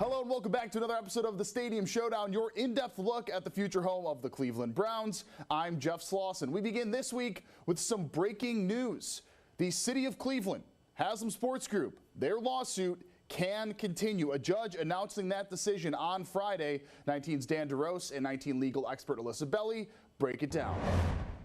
Hello and welcome back to another episode of the Stadium Showdown, your in-depth look at the future home of the Cleveland Browns. I'm Jeff Slauson. We begin this week with some breaking news. The City of Cleveland, Haslam Sports Group, their lawsuit can continue. A judge announcing that decision on Friday. 19's Dan DeRose and 19 legal expert Alyssa Belli break it down.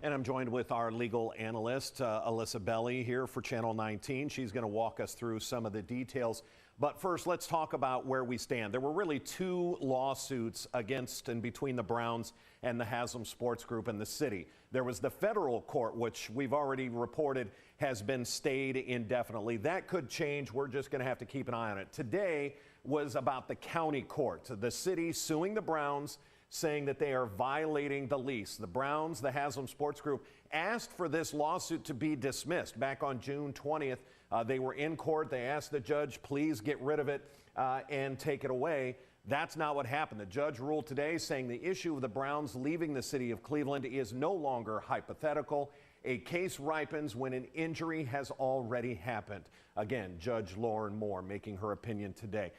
And I'm joined with our legal analyst, Alyssa Belli, here for Channel 19. She's going to walk us through some of the details. But first, let's talk about where we stand. There were really two lawsuits against and between the Browns and the Haslam Sports Group and the city. There was the federal court, which we've already reported has been stayed indefinitely. That could change. We're just going to have to keep an eye on it. Today was about the county court, the city suing the Browns, saying that they are violating the lease. The Browns, the Haslam Sports Group, asked for this lawsuit to be dismissed back on June 20th. They were in court. They asked the judge, please get rid of it and take it away. That's not what happened. The judge ruled today saying the issue of the Browns leaving the city of Cleveland is no longer hypothetical. A case ripens when an injury has already happened. Again, Judge Lauren Moore making her opinion today.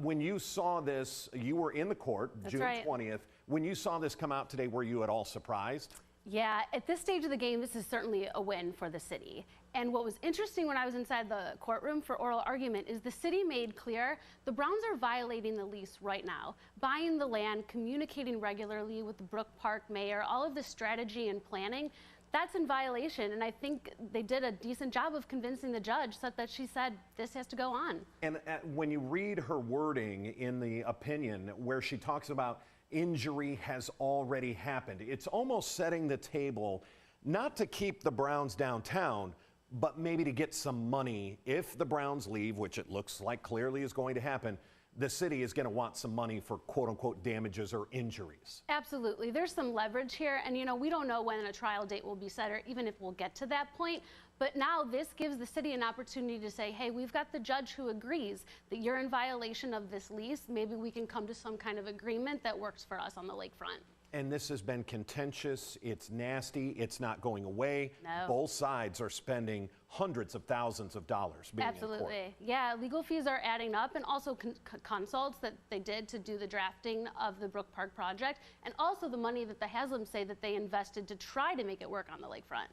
When you saw this, you were in the court, June 20th. When you saw this come out today, were you at all surprised? Yeah, at this stage of the game, this is certainly a win for the city. And what was interesting when I was inside the courtroom for oral argument is the city made clear the Browns are violating the lease right now, buying the land, communicating regularly with the Brook Park mayor, all of the strategy and planning. That's in violation, and I think they did a decent job of convincing the judge so that she said this has to go on. And when you read her wording in the opinion where she talks about injury has already happened, it's almost setting the table not to keep the Browns downtown, but maybe to get some money if the Browns leave, which it looks like clearly is going to happen. The city is going to want some money for quote-unquote damages or injuries. Absolutely. There's some leverage here. And, we don't know when a trial date will be set or even if we'll get to that point. But now this gives the city an opportunity to say, hey, we've got the judge who agrees that you're in violation of this lease. Maybe we can come to some kind of agreement that works for us on the lakefront. And this has been contentious. It's nasty. It's not going away. No. Both sides are spending hundreds of thousands of dollars being Absolutely. in court. Yeah, legal fees are adding up, and also consults that they did to do the drafting of the Brook Park project, and also the money that the Haslams say that they invested to try to make it work on the lakefront.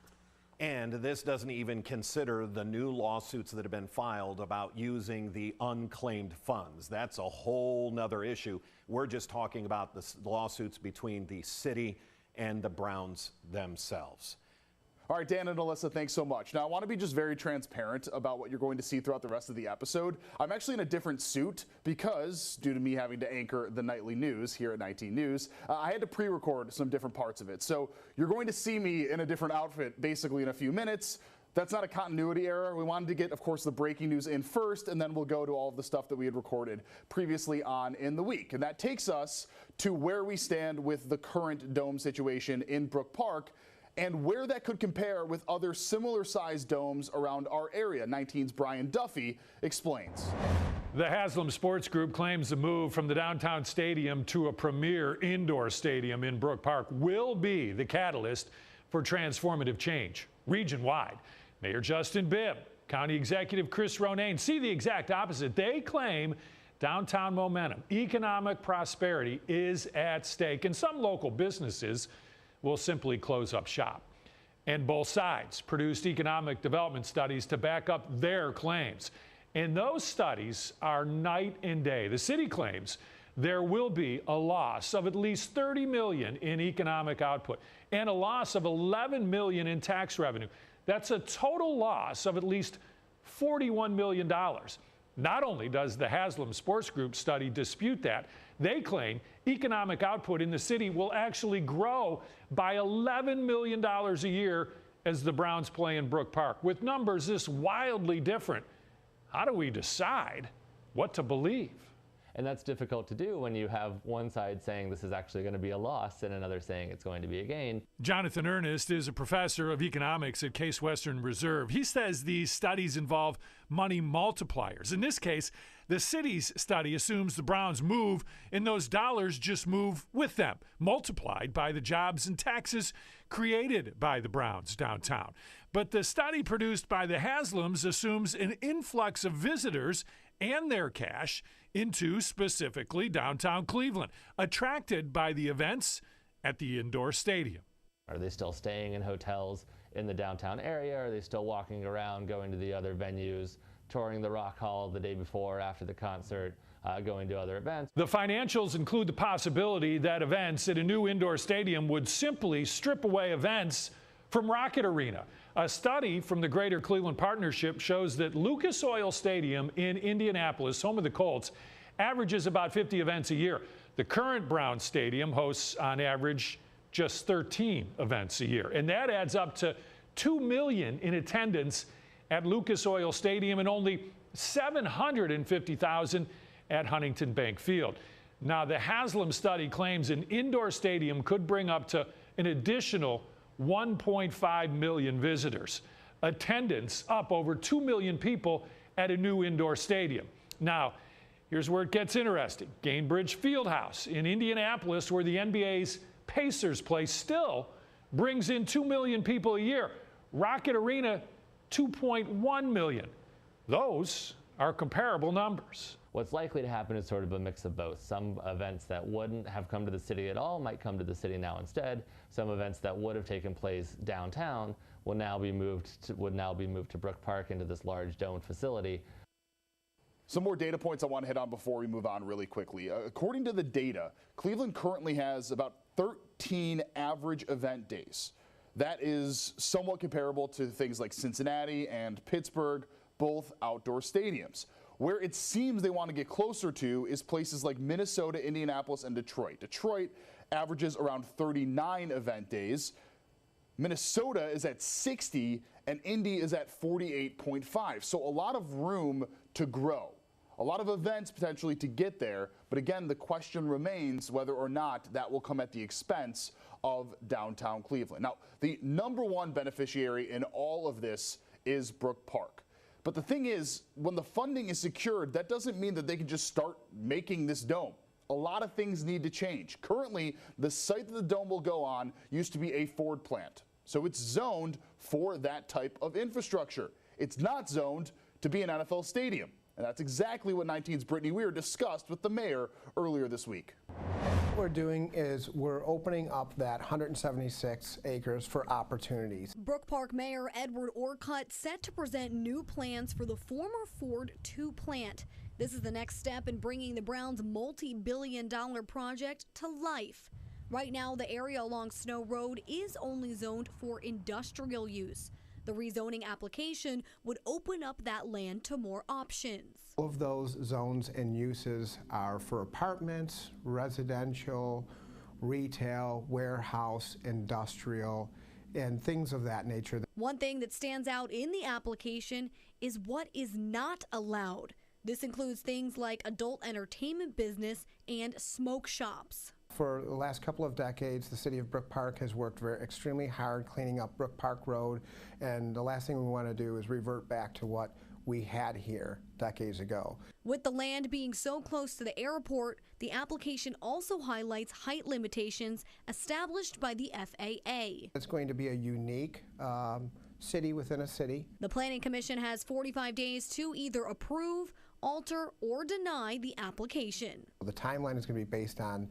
And this doesn't even consider the new lawsuits that have been filed about using the unclaimed funds. That's a whole nother issue. We're just talking about the lawsuits between the city and the Browns themselves. All right, Dan and Alyssa, thanks so much. Now, I want to be just very transparent about what you're going to see throughout the rest of the episode. I'm actually in a different suit because, due to me having to anchor the nightly news here at 19 News, I had to pre-record some different parts of it. So you're going to see me in a different outfit basically in a few minutes. That's not a continuity error. We wanted to get, of course, the breaking news in first, and then we'll go to all of the stuff that we had recorded previously on in the week. And that takes us to where we stand with the current dome situation in Brook Park, and where that could compare with other similar-sized domes around our area. 19's Brian Duffy explains. The Haslam Sports Group claims the move from the downtown stadium to a premier indoor stadium in Brook Park will be the catalyst for transformative change region-wide. Mayor Justin Bibb, County Executive Chris Ronayne see the exact opposite. They claim downtown momentum, economic prosperity is at stake, and some local businesses will simply close up shop. And both sides produced economic development studies to back up their claims. And those studies are night and day. The city claims there will be a loss of at least $30 million in economic output and a loss of $11 million in tax revenue. That's a total loss of at least $41 million. Not only does the Haslam Sports Group study dispute that, they claim economic output in the city will actually grow by $11 million a year as the Browns play in Brook Park. With numbers this wildly different, how do we decide what to believe? And that's difficult to do when you have one side saying this is actually going to be a loss and another saying it's going to be a gain. Jonathan Ernest is a professor of economics at Case Western Reserve. He says these studies involve money multipliers. In this case, the city's study assumes the Browns move and those dollars just move with them, multiplied by the jobs and taxes created by the Browns downtown. But the study produced by the Haslams assumes an influx of visitors and their cash into specifically downtown Cleveland, attracted by the events at the indoor stadium. Are they still staying in hotels in the downtown area? Are they still walking around, going to the other venues, touring the Rock Hall the day before, after the concert, going to other events? The financials include the possibility that events at a new indoor stadium would simply strip away events from Rocket Arena. A study from the Greater Cleveland Partnership shows that Lucas Oil Stadium in Indianapolis, home of the Colts, averages about 50 events a year. The current Browns Stadium hosts, on average, just 13 events a year. And that adds up to 2 million in attendance at Lucas Oil Stadium and only 750,000 at Huntington Bank Field. Now, the Haslam study claims an indoor stadium could bring up to an additional 1.5 million visitors. Attendance up over 2 million people at a new indoor stadium. Now, here's where it gets interesting. Gainbridge Fieldhouse in Indianapolis, where the NBA's Pacers play, still brings in 2 million people a year. Rocket Arena, 2.1 million. Those are comparable numbers. What's likely to happen is sort of a mix of both. Some events that wouldn't have come to the city at all might come to the city now instead. Some events that would have taken place downtown will now be moved to Brook Park, into this large domed facility. Some more data points I want to hit on before we move on really quickly. According to the data, Cleveland currently has about 13 average event days. That is somewhat comparable to things like Cincinnati and Pittsburgh, both outdoor stadiums. Where it seems they want to get closer to is places like Minnesota, Indianapolis, and Detroit. Detroit averages around 39 event days. Minnesota is at 60, and Indy is at 48.5. So a lot of room to grow. A lot of events potentially to get there, but again, the question remains whether or not that will come at the expense of downtown Cleveland. Now, the number one beneficiary in all of this is Brook Park. But the thing is, when the funding is secured, that doesn't mean that they can just start making this dome. A lot of things need to change. Currently, the site that the dome will go on used to be a Ford plant, so it's zoned for that type of infrastructure. It's not zoned to be an NFL stadium. And that's exactly what 19's Brittany Weir discussed with the mayor earlier this week. What we're doing is we're opening up that 176 acres for opportunities. Brook Park Mayor Edward Orcutt set to present new plans for the former Ford 2 plant. This is the next step in bringing the Browns' multi-billion-dollar project to life. Right now, the area along Snow Road is only zoned for industrial use. The rezoning application would open up that land to more options. All of those zones and uses are for apartments, residential, retail, warehouse, industrial, and things of that nature. One thing that stands out in the application is what is not allowed. This includes things like adult entertainment business and smoke shops. For the last couple of decades, the city of Brook Park has worked extremely hard cleaning up Brook Park Road, and the last thing we want to do is revert back to what we had here decades ago. With the land being so close to the airport, the application also highlights height limitations established by the FAA. It's going to be a unique city within a city. The Planning Commission has 45 days to either approve, alter, or deny the application. The timeline is going to be based on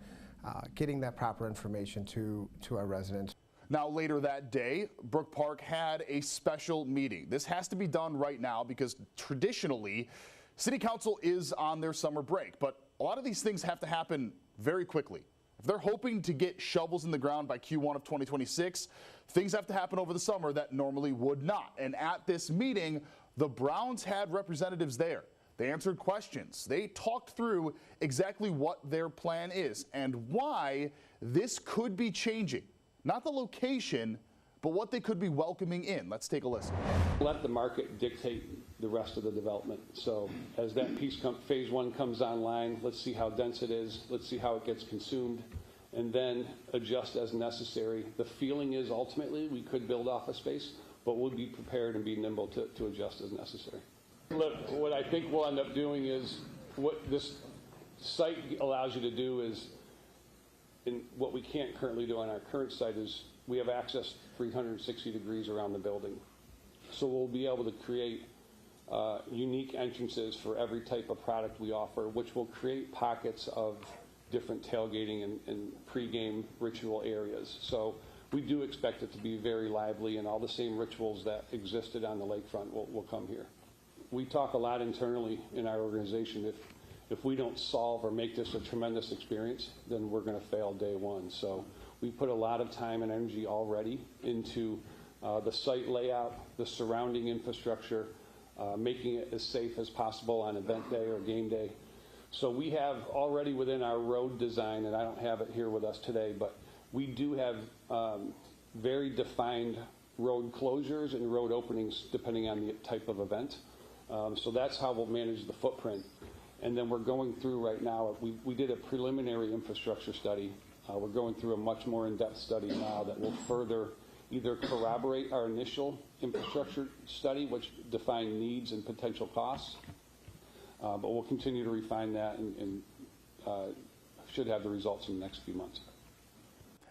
getting that proper information to our residents. Now, later that day, Brook Park had a special meeting. This has to be done right now because traditionally, City Council is on their summer break, but a lot of these things have to happen very quickly. If they're hoping to get shovels in the ground by Q1 of 2026, things have to happen over the summer that normally would not. And at this meeting, the Browns had representatives there. They answered questions. They talked through exactly what their plan is and why this could be changing. Not the location, but what they could be welcoming in. Let's take a listen. Let the market dictate the rest of the development. So as that phase one comes online, let's see how dense it is. Let's see how it gets consumed, and then adjust as necessary. The feeling is ultimately we could build office space, but we'll be prepared and be nimble to adjust as necessary. Look, what I think we'll end up doing is what this site allows you to do is, and what we can't currently do on our current site is we have access 360 degrees around the building. So we'll be able to create unique entrances for every type of product we offer, which will create pockets of different tailgating and pregame ritual areas. So we do expect it to be very lively, and all the same rituals that existed on the lakefront will come here. We talk a lot internally in our organization. If we don't solve or make this a tremendous experience, then we're going to fail day one. So we put a lot of time and energy already into the site layout, the surrounding infrastructure, making it as safe as possible on event day or game day. So we have already within our road design, and I don't have it here with us today, but we do have very defined road closures and road openings depending on the type of event. So that's how we'll manage the footprint. And then we're going through right now, we did a preliminary infrastructure study. We're going through a much more in-depth study now that will further either corroborate our initial infrastructure study, which defined needs and potential costs, but we'll continue to refine that and should have the results in the next few months.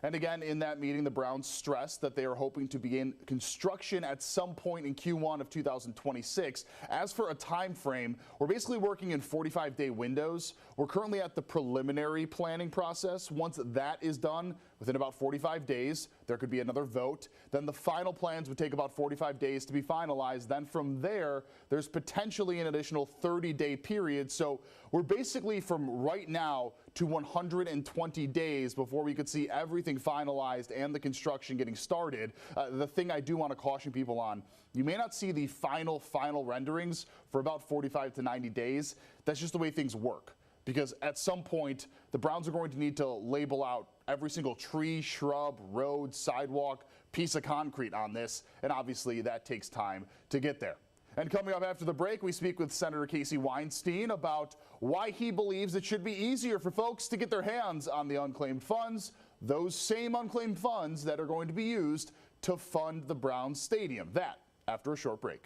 And again, in that meeting, the Browns stressed that they are hoping to begin construction at some point in Q1 of 2026. As for a time frame, we're basically working in 45-day windows. We're currently at the preliminary planning process. Once that is done, within about 45 days, there could be another vote. Then the final plans would take about 45 days to be finalized. Then from there, there's potentially an additional 30-day period. So we're basically from right now to 120 days before we could see everything finalized and the construction getting started. The thing I do want to caution people on, you may not see the final renderings for about 45 to 90 days. That's just the way things work. Because at some point, the Browns are going to need to label out every single tree, shrub, road, sidewalk, piece of concrete on this, and obviously that takes time to get there. And coming up after the break, we speak with Senator Casey Weinstein about why he believes it should be easier for folks to get their hands on the unclaimed funds, those same unclaimed funds that are going to be used to fund the Browns stadium. That after a short break.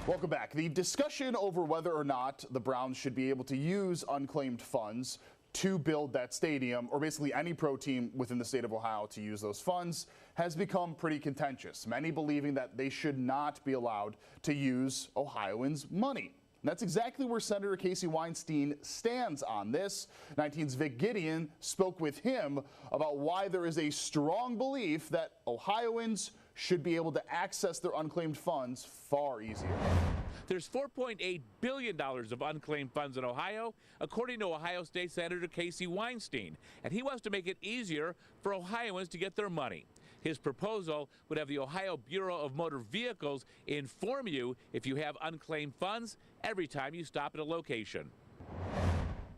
Welcome back. The discussion over whether or not the Browns should be able to use unclaimed funds to build that stadium, or basically any pro team within the state of Ohio to use those funds, has become pretty contentious. Many believing that they should not be allowed to use Ohioans' money. And that's exactly where Senator Casey Weinstein stands on this. 19's Vic Gideon spoke with him about why there is a strong belief that Ohioans should be able to access their unclaimed funds far easier. There's $4.8 billion of unclaimed funds in Ohio, according to Ohio State Senator Casey Weinstein, and he wants to make it easier for Ohioans to get their money. His proposal would have the Ohio Bureau of Motor Vehicles inform you if you have unclaimed funds every time you stop at a location.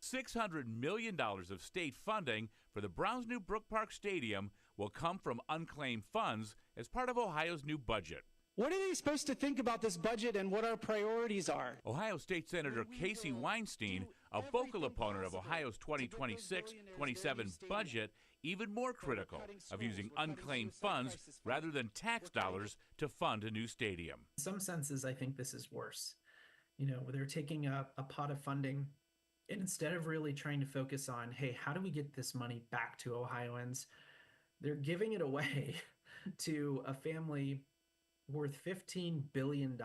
$600 million of state funding for the Browns' new Brook Park Stadium will come from unclaimed funds as part of Ohio's new budget. What are they supposed to think about this budget and what our priorities are? Ohio State Senator Casey Weinstein, a vocal opponent of Ohio's 2026-27 budget, even more critical of using unclaimed funds rather than tax dollars to fund a new stadium. In some senses, I think this is worse. You know, they're taking a pot of funding, and instead of really trying to focus on, hey, how do we get this money back to Ohioans, they're giving it away to a family worth $15 billion.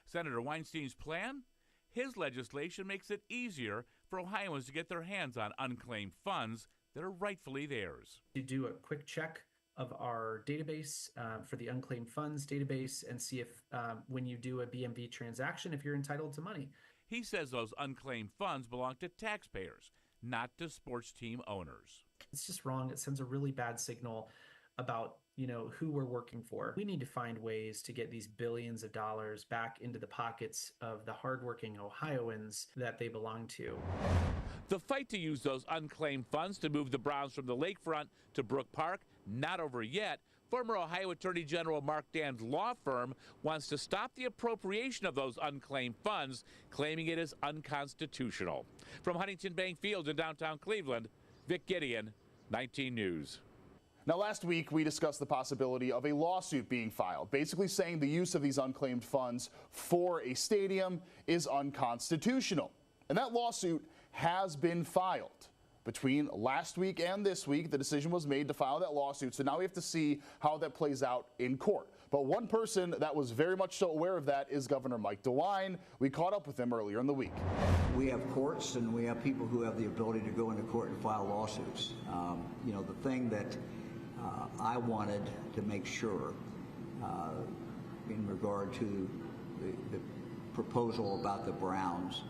Senator Weinstein's plan? His legislation makes it easier for Ohioans to get their hands on unclaimed funds that are rightfully theirs. You do a quick check of our database for the unclaimed funds database and see if when you do a BMV transaction, if you're entitled to money. He says those unclaimed funds belong to taxpayers, not to sports team owners. It's just wrong. It sends a really bad signal about, who we're working for. We need to find ways to get these billions of dollars back into the pockets of the hardworking Ohioans that they belong to. The fight to use those unclaimed funds to move the Browns from the lakefront to Brook Park, not over yet. Former Ohio Attorney General Mark Dan's law firm wants to stop the appropriation of those unclaimed funds, claiming it is unconstitutional. From Huntington Bank Field in downtown Cleveland, Vic Gideon, 19 News. Now, last week, we discussed the possibility of a lawsuit being filed, basically saying the use of these unclaimed funds for a stadium is unconstitutional. And that lawsuit has been filed. Between last week and this week, the decision was made to file that lawsuit, so now we have to see how that plays out in court. But one person that was very much so aware of that is Governor Mike DeWine. We caught up with him earlier in the week. We have courts and we have people who have the ability to go into court and file lawsuits. The thing that I wanted to make sure in regard to the proposal about the Browns,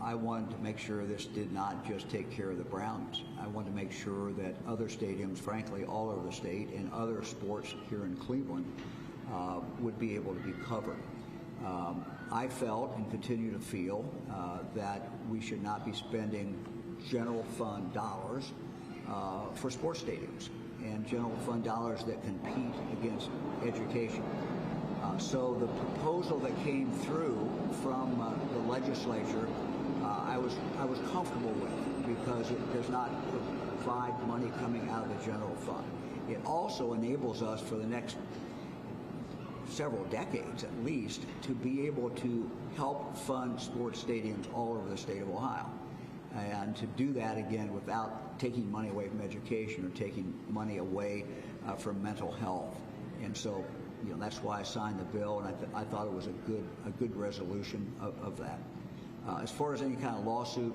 I wanted to make sure this did not just take care of the Browns. I wanted to make sure that other stadiums, frankly, all over the state and other sports here in Cleveland would be able to be covered. I felt and continue to feel that we should not be spending general fund dollars for sports stadiums and general fund dollars that compete against education. So the proposal that came through from the legislature, I was comfortable with because it does not provide money coming out of the general fund. It also enables us for the next several decades at least to be able to help fund sports stadiums all over the state of Ohio. And to do that again without taking money away from education or taking money away from mental health. And so, that's why I signed the bill, and I thought it was a good resolution of that. As far as any kind of lawsuit,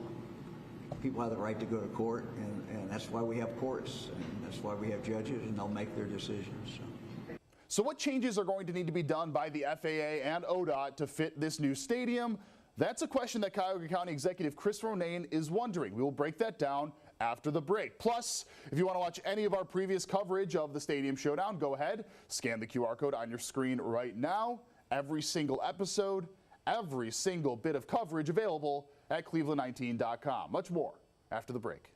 people have the right to go to court, and that's why we have courts, and that's why we have judges, and they'll make their decisions. So what changes are going to need to be done by the FAA and ODOT to fit this new stadium? That's a question that Cuyahoga County Executive Chris Ronayne is wondering. We will break that down after the break. Plus, if you want to watch any of our previous coverage of the Stadium Showdown, go ahead, scan the QR code on your screen right now. Every single episode, every single bit of coverage available at cleveland19.com. Much more after the break.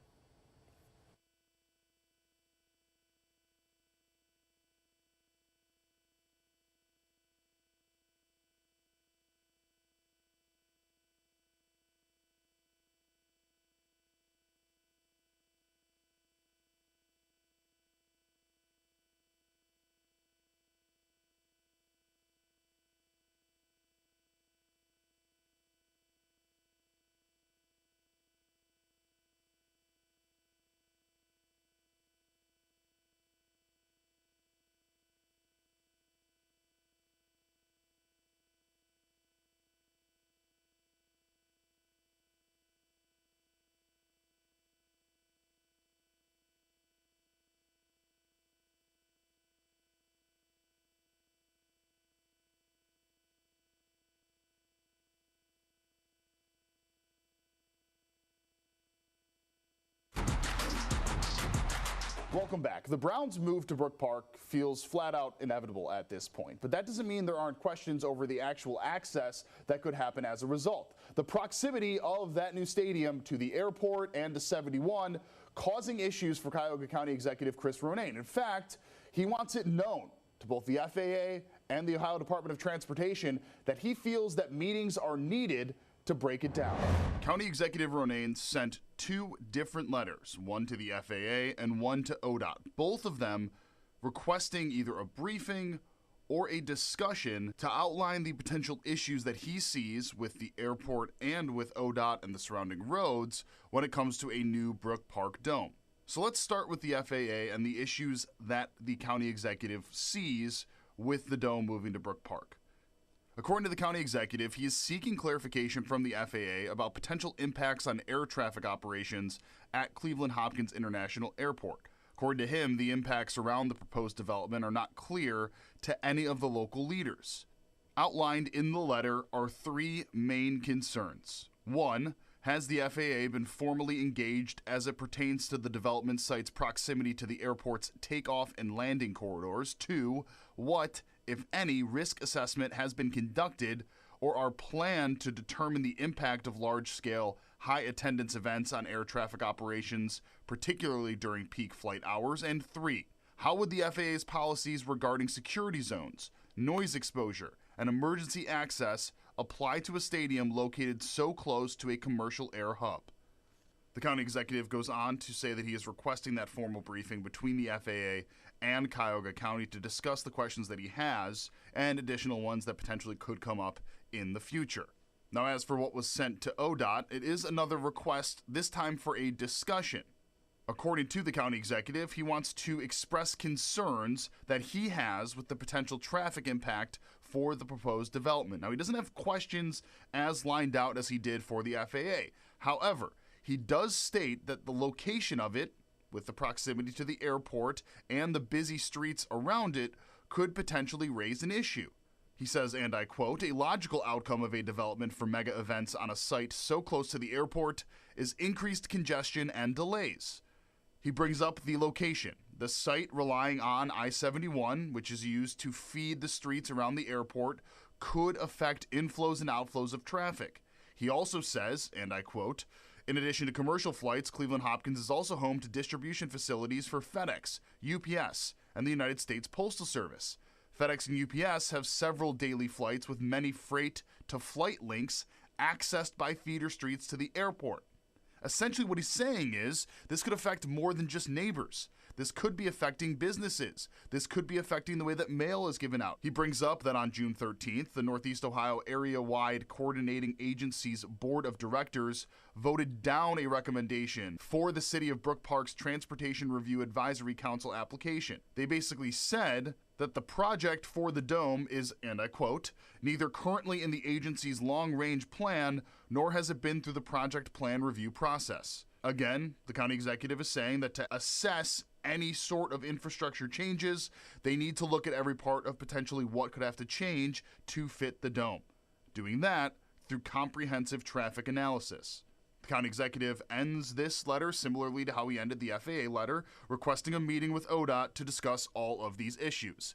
Welcome back. The Browns' move to Brook Park feels flat out inevitable at this point, but that doesn't mean there aren't questions over the actual access that could happen as a result. The proximity of that new stadium to the airport and to 71 causing issues for Cuyahoga County Executive Chris Ronayne. In fact, he wants it known to both the FAA and the Ohio Department of Transportation that he feels that meetings are needed to break it down. County Executive Ronayne sent two different letters, one to the FAA and one to ODOT, both of them requesting either a briefing or a discussion to outline the potential issues that he sees with the airport and with ODOT and the surrounding roads when it comes to a new Brook Park dome. So let's start with the FAA and the issues that the county executive sees with the dome moving to Brook Park. According to the county executive, he is seeking clarification from the FAA about potential impacts on air traffic operations at Cleveland Hopkins International Airport. According According to him, the impacts around the proposed development are not clear to any of the local leaders. Outlined in the letter are three main concerns. One, has the FAA been formally engaged as it pertains to the development site's proximity to the airport's takeoff and landing corridors? Two, what, if any, risk assessment has been conducted or are planned to determine the impact of large-scale, high-attendance events on air traffic operations, particularly during peak flight hours? And three, how would the FAA's policies regarding security zones, noise exposure, and emergency access apply to a stadium located so close to a commercial air hub? The county executive goes on to say that he is requesting that formal briefing between the FAA and Cuyahoga County to discuss the questions that he has and additional ones that potentially could come up in the future. Now, as for what was sent to ODOT, it is another request, this time for a discussion. According to the county executive, he wants to express concerns that he has with the potential traffic impact for the proposed development. Now, he doesn't have questions as lined out as he did for the FAA. However, he does state that the location of it, with the proximity to the airport and the busy streets around it, could potentially raise an issue. He says, and I quote, "A logical outcome of a development for mega events on a site so close to the airport is increased congestion and delays." He brings up the location. The site relying on I-71, which is used to feed the streets around the airport, could affect inflows and outflows of traffic. He also says, and I quote, "In addition to commercial flights, Cleveland Hopkins is also home to distribution facilities for FedEx, UPS, and the United States Postal Service. FedEx and UPS have several daily flights with many freight-to-flight links accessed by feeder streets to the airport." Essentially what he's saying is this could affect more than just neighbors. This could be affecting businesses. This could be affecting the way that mail is given out. He brings up that on June 13th, the Northeast Ohio Area-Wide Coordinating Agency's Board of Directors voted down a recommendation for the City of Brook Park's Transportation Review Advisory Council application. They basically said that the project for the dome is, and I quote, "neither currently in the agency's long-range plan, nor has it been through the project plan review process." Again, the county executive is saying that to assess any sort of infrastructure changes, they need to look at every part of potentially what could have to change to fit the dome. Doing that through comprehensive traffic analysis. The county executive ends this letter similarly to how he ended the FAA letter, requesting a meeting with ODOT to discuss all of these issues.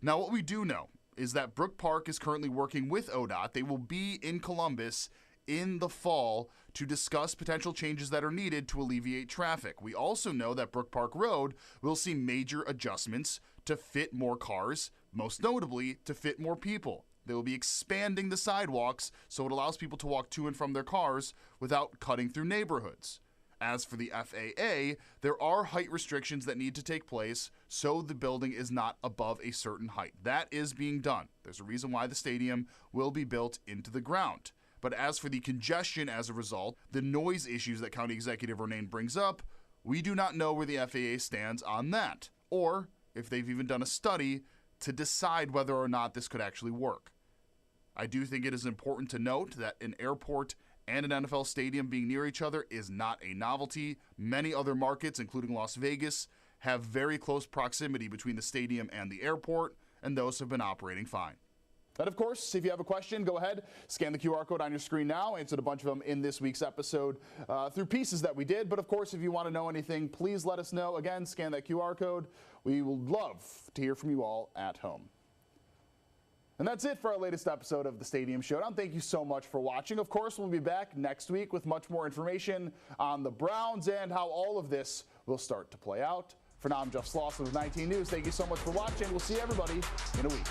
Now, what we do know is that Brook Park is currently working with ODOT. They will be in Columbus in the fall to discuss potential changes that are needed to alleviate traffic. We also know that Brook Park Road will see major adjustments to fit more cars, most notably to fit more people. They will be expanding the sidewalks so it allows people to walk to and from their cars without cutting through neighborhoods. As for the FAA, there are height restrictions that need to take place so the building is not above a certain height. That is being done. There's a reason why the stadium will be built into the ground. But as for the congestion as a result, the noise issues that County Executive Renane brings up, we do not know where the FAA stands on that, or if they've even done a study to decide whether or not this could actually work. I do think it is important to note that an airport and an NFL stadium being near each other is not a novelty. Many other markets, including Las Vegas, have very close proximity between the stadium and the airport, and those have been operating fine. And of course, if you have a question, go ahead, scan the QR code on your screen now. I answered a bunch of them in this week's episode through pieces that we did. But of course, if you want to know anything, please let us know. Again, scan that QR code. We would love to hear from you all at home. And that's it for our latest episode of the Stadium Showdown. Thank you so much for watching. Of course, we'll be back next week with much more information on the Browns and how all of this will start to play out. For now, I'm Jeff Slauson with 19 News. Thank you so much for watching. We'll see everybody in a week.